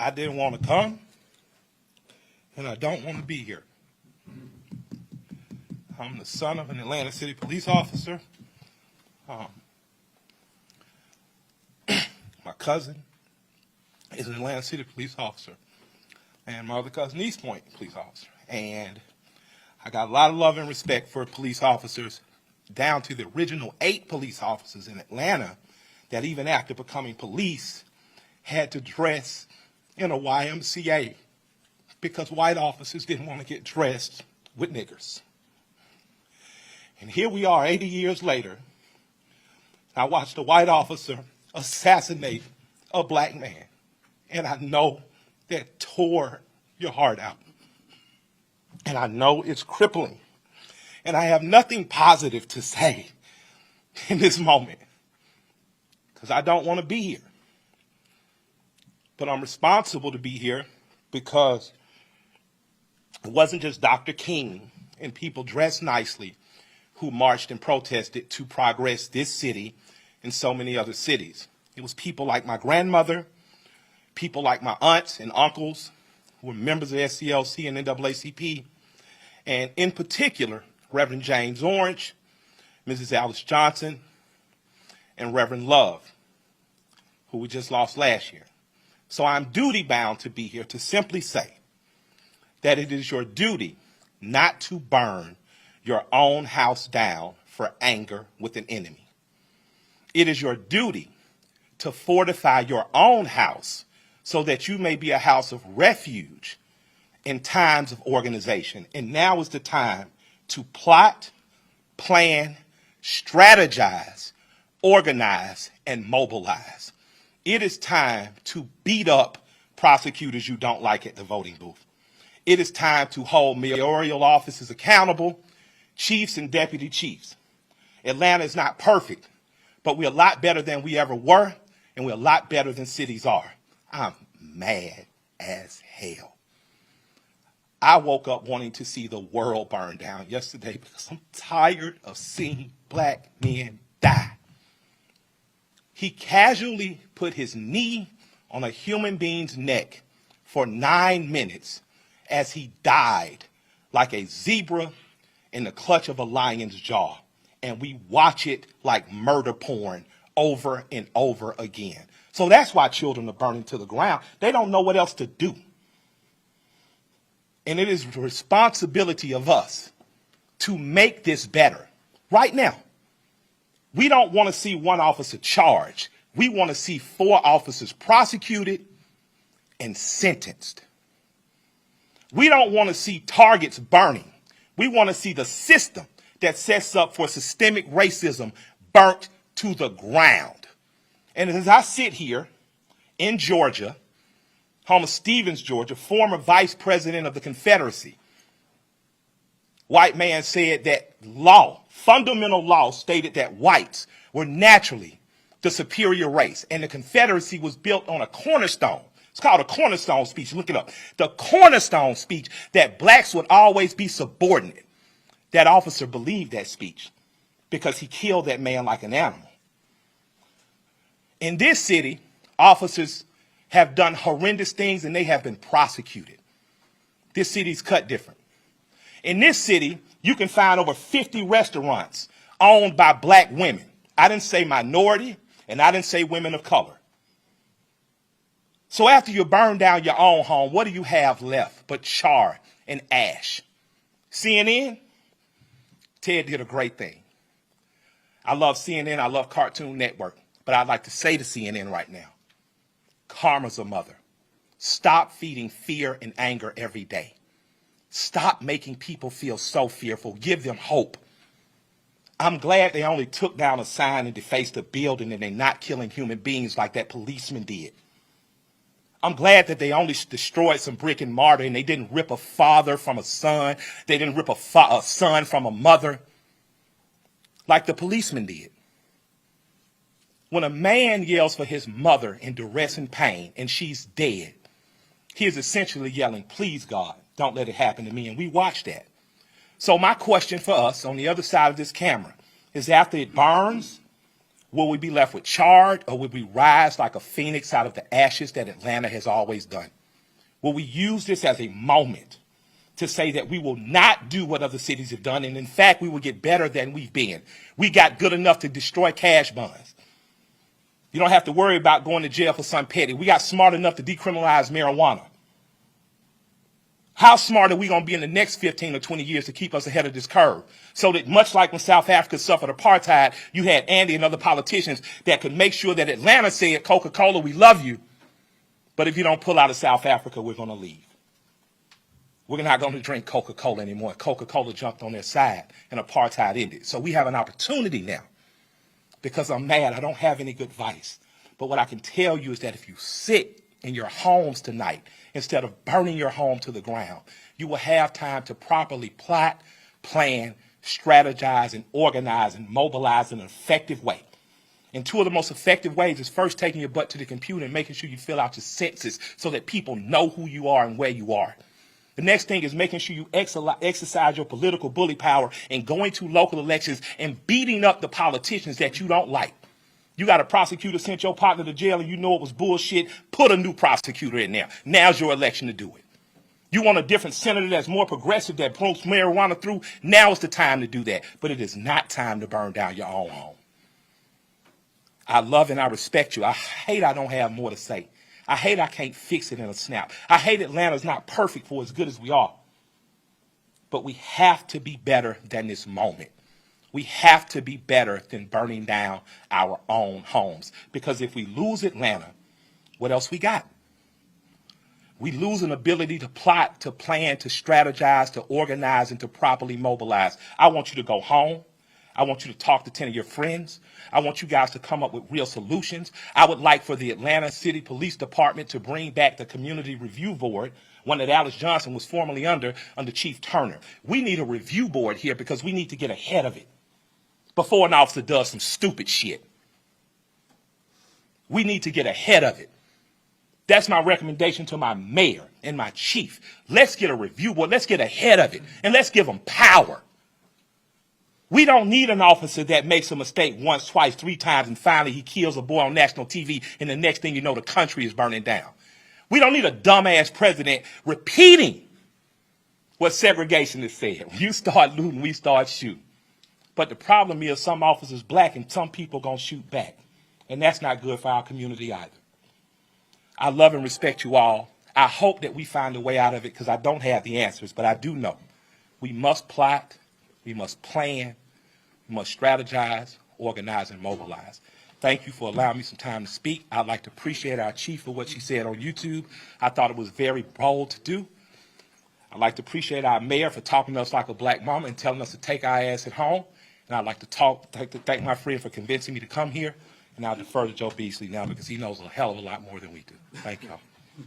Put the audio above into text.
I didn't want to come, and I don't want to be here. I'm the son of an Atlanta City police officer. My cousin is an Atlanta City police officer, and my other cousin, East Point police officer. And I got a lot of love and respect for police officers, down to the original 8 police officers in Atlanta that even after becoming police had to dress in a YMCA because white officers didn't want to get dressed with niggers. And here we are 80 years later. I watched a white officer assassinate a black man. And I know that tore your heart out. And I know it's crippling. And I have nothing positive to say in this moment because I don't want to be here. But I'm responsible to be here because it wasn't just Dr. King and people dressed nicely who marched and protested to progress this city and so many other cities. It was people like my grandmother, people like my aunts and uncles who were members of SCLC and NAACP, and in particular, Reverend James Orange, Mrs. Alice Johnson, and Reverend Love, who we just lost last year. So I'm duty-bound to be here to simply say that it is your duty not to burn your own house down for anger with an enemy. It is your duty to fortify your own house so that you may be a house of refuge in times of organization. And now is the time to plot, plan, strategize, organize, and mobilize. It is time to beat up prosecutors you don't like at the voting booth. It is time to hold mayoral offices accountable, chiefs and deputy chiefs. Atlanta is not perfect, but we're a lot better than we ever were, and we're a lot better than cities are. I'm mad as hell. I woke up wanting to see the world burn down yesterday because I'm tired of seeing black men die. He casually put his knee on a human being's neck for 9 minutes as he died like a zebra in the clutch of a lion's jaw. And we watch it like murder porn over and over again. So that's why children are burning to the ground. They don't know what else to do. And it is the responsibility of us to make this better right now. We don't want to see one officer charged. We want to see 4 officers prosecuted and sentenced. We don't want to see targets burning. We want to see the system that sets up for systemic racism burnt to the ground. And as I sit here in Georgia, home of Stevens, Georgia, former vice president of the Confederacy, white man said that law, fundamental law, stated that whites were naturally the superior race, and the Confederacy was built on a cornerstone. It's called a cornerstone speech. Look it up. The cornerstone speech that blacks would always be subordinate. That officer believed that speech because he killed that man like an animal. In this city, officers have done horrendous things and they have been prosecuted. This city's cut different. In this city, you can find over 50 restaurants owned by black women. I didn't say minority, and I didn't say women of color. So after you burn down your own home, what do you have left but char and ash? CNN? Ted did a great thing. I love CNN, I love Cartoon Network, but I'd like to say to CNN right now, karma's a mother. Stop feeding fear and anger every day. Stop making people feel so fearful. Give them hope. I'm glad they only took down a sign and defaced a building and they're not killing human beings like that policeman did. I'm glad that they only destroyed some brick and mortar and they didn't rip a father from a son. They didn't rip a son from a mother like the policeman did. When a man yells for his mother in duress and pain and she's dead, he is essentially yelling, please, God, don't let it happen to me. And we watch that. So my question for us on the other side of this camera is after it burns, Will we be left with charred, or will we rise like a phoenix out of the ashes that Atlanta has always done? Will we use this as a moment to say that we will not do what other cities have done, and in fact, we will get better than we've been? We got good enough to destroy cash bonds. You don't have to worry about going to jail for something petty. We got smart enough to decriminalize marijuana. How smart are we going to be in the next 15 or 20 years to keep us ahead of this curve? So that much like when South Africa suffered apartheid, you had Andy and other politicians that could make sure that Atlanta said, Coca-Cola, we love you, but if you don't pull out of South Africa, we're going to leave. We're not going to drink Coca-Cola anymore. Coca-Cola jumped on their side and apartheid ended. So we have an opportunity now. Because I'm mad, I don't have any good advice. But what I can tell you is that if you sit in your homes tonight, instead of burning your home to the ground, you will have time to properly plot, plan, strategize, and organize and mobilize in an effective way. And two of the most effective ways is first taking your butt to the computer and making sure you fill out your census so that people know who you are and where you are. The next thing is making sure you exercise your political bully power and going to local elections and beating up the politicians that you don't like. You got a prosecutor sent your partner to jail and you know it was bullshit. Put a new prosecutor in there. Now's your election to do it. You want a different senator that's more progressive, that promotes marijuana through. Now is the time to do that. But it is not time to burn down your own home. I love and I respect you. I hate I don't have more to say. I hate I can't fix it in a snap. I hate Atlanta's not perfect for as good as we are. But we have to be better than this moment. We have to be better than burning down our own homes. Because if we lose Atlanta, what else we got? We lose an ability to plot, to plan, to strategize, to organize, and to properly mobilize. I want you to go home. I want you to talk to 10 of your friends. I want you guys to come up with real solutions. I would like for the Atlanta City Police Department to bring back the Community Review Board, one that Alice Johnson was formerly under Chief Turner. We need a review board here because we need to get ahead of it before an officer does some stupid shit. We need to get ahead of it. That's my recommendation to my mayor and my chief. Let's get a review board. Let's get ahead of it, and let's give them power. We don't need an officer that makes a mistake once, twice, 3 times, and finally he kills a boy on national TV, and the next thing you know, the country is burning down. We don't need a dumbass president repeating what segregation has said. You start looting, we start shooting. But the problem is some officers black and some people going to shoot back. And that's not good for our community either. I love and respect you all. I hope that we find a way out of it because I don't have the answers, but I do know we must plot, we must plan, we must strategize, organize, and mobilize. Thank you for allowing me some time to speak. I'd like to appreciate our chief for what she said on YouTube. I thought it was very bold to do. I'd like to appreciate our mayor for talking to us like a black mama and telling us to take our ass at home. And I'd like to thank my friend for convincing me to come here. And I'll defer to Joe Beasley now because he knows a hell of a lot more than we do. Thank y'all.